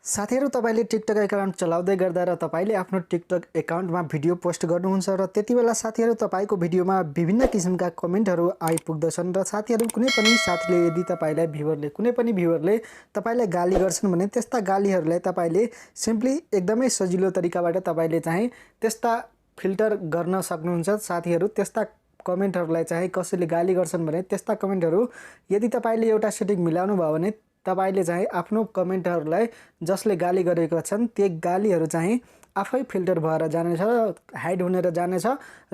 साथीहरु तपाईले TikTok account चलाउँदै गर्दा र तपाईले आफ्नो टिकटक एकाउन्टमा भिडियो पोस्ट गर्नुहुन्छ र त्यतिबेला साथीहरु तपाईको भिडियोमा विभिन्न किसिमका कमेन्टहरु आइपुग्दछन् र साथीहरु कुनै पनि साथीले यदि तपाईलाई कुनै पनि भ्युअरले तपाईलाई गाली गर्छन् भने त्यस्ता गालीहरुलाई तपाईले सिम्पली एकदमै सजिलो तरिकाबाट तपाईले चाहिँ त्यस्ता फिल्टर गर्न सक्नुहुन्छ। साथीहरु त्यस्ता कमेन्टहरुलाई चाहिँ कसैले गाली गर्छन् भने त्यस्ता कमेन्टहरु यदि तपाईले एउटा सेटिङ मिलाउनु भयो भने तपाईले चाहिँ आफ्नो कमेन्टहरुलाई जसले गाली गरेका छन् त्यो गालीहरु चाहिँ आफै फिल्टर भएर जानेछ, हाइड हुनेर जानेछ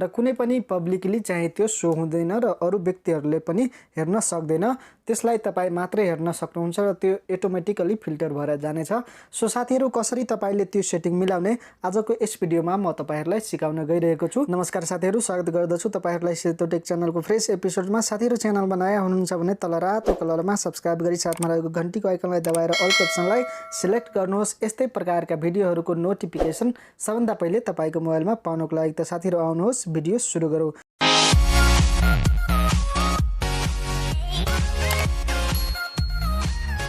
र कुनै पनि पब्लिकली चाहिँ त्यो सो हुँदैन र अरु व्यक्तिहरुले पनि हेर्न सक्दैन। त्यसलाई तपाई मात्रै हेर्न सक्नुहुन्छ र त्यो अटोमेटिकली फिल्टर भएर जानेछ। सो साथीहरु कसरी तपाईले त्यो सेटिङ मिलाउने आजको यस भिडियोमा म तपाईहरुलाई सिकाउन गइरहेको छु। नमस्कार साथीहरु, स्वागत गर्दछु तपाईहरुलाई सेतो टेक च्यानलको फ्रेश एपिसोडमा। साथीहरु च्यानलमा नयाँ हुनुहुन्छ भने तल रातो कलरमा सब्स्क्राइब गरी साथमा रहेको घण्टीको आइकनलाई दबाएर अल अप्सनलाई सिलेक्ट गर्नुहोस्। यस्तै प्रकारका भिडियोहरुको नोटिफिकेसन सबभन्दा पहिले तपाईको मोबाइलमा पाउनको लागि त साथीहरु आउनुहोस् भिडियो सुरु गरौँ।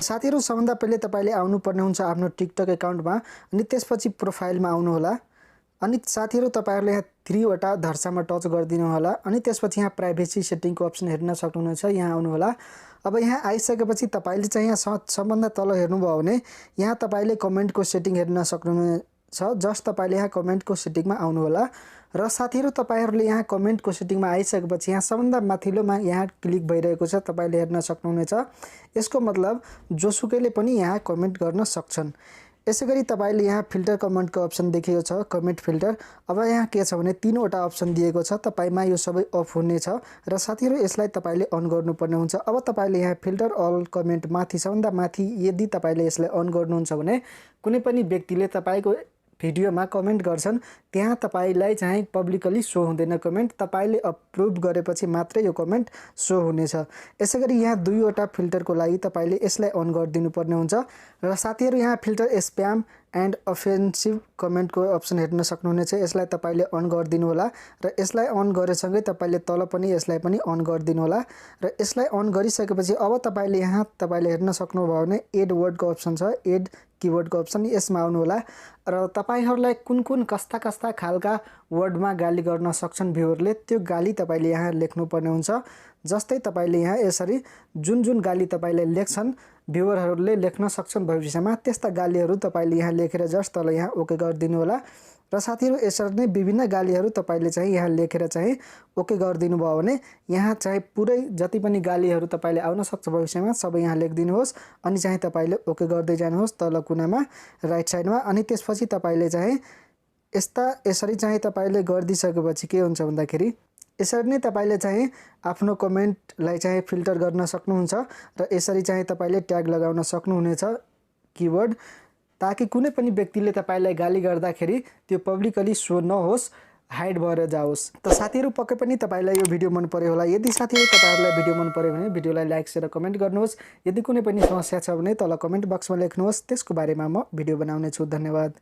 साथीहरु सबभन्दा पहिले तपाईले आउनुपर्ने हुन्छ आफ्नो टिकटक एकाउन्टमा अनि त्यसपछि प्रोफाइलमा आउनु होला। अनि साथीहरु तपाईहरुले यहाँ 3 वटा धर्सामा टच गरिदिनु होला अनि त्यसपछि यहाँ प्राइभेसी सेटिङको अप्सन हेर्न सक्नुहुनेछ। यहाँ आउनु होला। अब यहाँ आइसकेपछि तपाईले चाहिँ यहाँ सबभन्दा तल हेर्नुभयो भने यहाँ तपाईले कमेन्टको सेटिङ हेर्न सक्नुहुनेछ। जस्ट तपाईले यहाँ कमेन्टको सेटिङमा आउनु होला र साथीहरु तपाईहरुले यहाँ कमेन्टको सेटिङमा आइसकेपछि यहाँ सबभन्दा माथिल्लोमा यहाँ क्लिक भइरहेको छ, तपाईले हेर्न सक्नुहुनेछ। यसको मतलब जोसुकैले पनि यहाँ कमेन्ट गर्न सक्छन्। यसैगरी तपाईले यहाँ फिल्टर कमेन्टको अप्सन देखिएको छ, कमेन्ट फिल्टर। अब यहाँ के छ भने 3 वटा अप्सन दिएको छ, तपाईमा यो सबै अफ हुनेछ र साथीहरु यसलाई तपाईले अन गर्नुपर्ने हुन्छ। अब तपाईले यहाँ फिल्टर अल कमेन्ट माथि सबभन्दा माथि यदि तपाईले यसलाई अन गर्नुहुन्छ भने कुनै पनि व्यक्तिले तपाईको भिडियोमा कमेन्ट गर्छन् त्यहाँ तपाईलाई चाहिँ पब्लिकली सो हुँदैन कमेन्ट, तपाईले अप्रुभ गरेपछि मात्रै यो कमेन्ट सो हुनेछ। यसैगरी यहाँ 2 वटा फिल्टरको लागि तपाईले यसलाई अन गरिदिनु पर्ने हुन्छ र साथीहरु यहाँ फिल्टर स्प्याम एन्ड अफेन्सिभ कमेन्टको अप्सन हेर्न सक्नुहुनेछ। यसलाई तपाईले अन गरिदिनु होला र यसलाई अन गरेसँगै तपाईले तल पनि यसलाई पनि अन गरिदिनु होला र यसलाई अन गरिसकेपछि अब तपाईले यहाँ तपाईले हेर्न सक्नुभयो भने एड वर्डको अप्सन छ, एड किवर्डको अप्सन, यसमा आउनु होला र तपाईहरुलाई कुन कस्ता खालका वर्डमा गाली गर्न सक्छन् भ्युअरले त्यो गाली तपाईले यहाँ लेख्नुपर्ने हुन्छ। जस्तै तपाईले यहाँ यसरी जुन गाली तपाईले लेख्छन् भ्युअरहरुले लेख्न सक्छन् भविष्यमा त्यस्ता गालीहरु तपाईले यहाँ लेखेर जस्ट तल यहाँ ओके गरिदिनु होला र साथीहरु यसरी नै विभिन्न गालीहरु तपाईले चाहिँ यहाँ लेखेर चाहिँ ओके गरिदिनु भयो भने यहाँ चाहिँ पुरै जति पनि गालीहरु तपाईले आउन सक्छ भविष्यमा सबै यहाँ लेखिदिनुहोस् अनि चाहिँ तपाईले ओके गर्दै जानुहोस् तल कुनामा राइट साइडमा। अनि त्यसपछि तपाईले चाहिँ यसरी चाहिँ तपाईले गरिदिसकेपछि के हुन्छ भन्दाखेरि यसरी नै तपाईले चाहिँ आफ्नो कमेन्टलाई चाहिँ फिल्टर गर्न सक्नुहुन्छ र यसरी चाहिँ तपाईले ट्याग लगाउन सक्नुहुनेछ किवर्ड, ताकि कुनै पनि व्यक्तिले तपाईलाई गाली गर्दाखेरि त्यो पब्लिकली सो नहोस्, हाइड भएर जाओस्। त साथीहरु पक्कै पनि तपाईलाई यो भिडियो मन पर्यो होला। यदि साथीहरु तपाईहरुलाई भिडियो मन पर्यो भने भिडियोलाई लाइक शेयर कमेन्ट गर्नुहोस्। यदि कुनै पनि समस्या छ भने तल कमेन्ट बक्समा लेख्नुहोस्, त्यसको बारेमा म भिडियो बनाउने छु। धन्यवाद।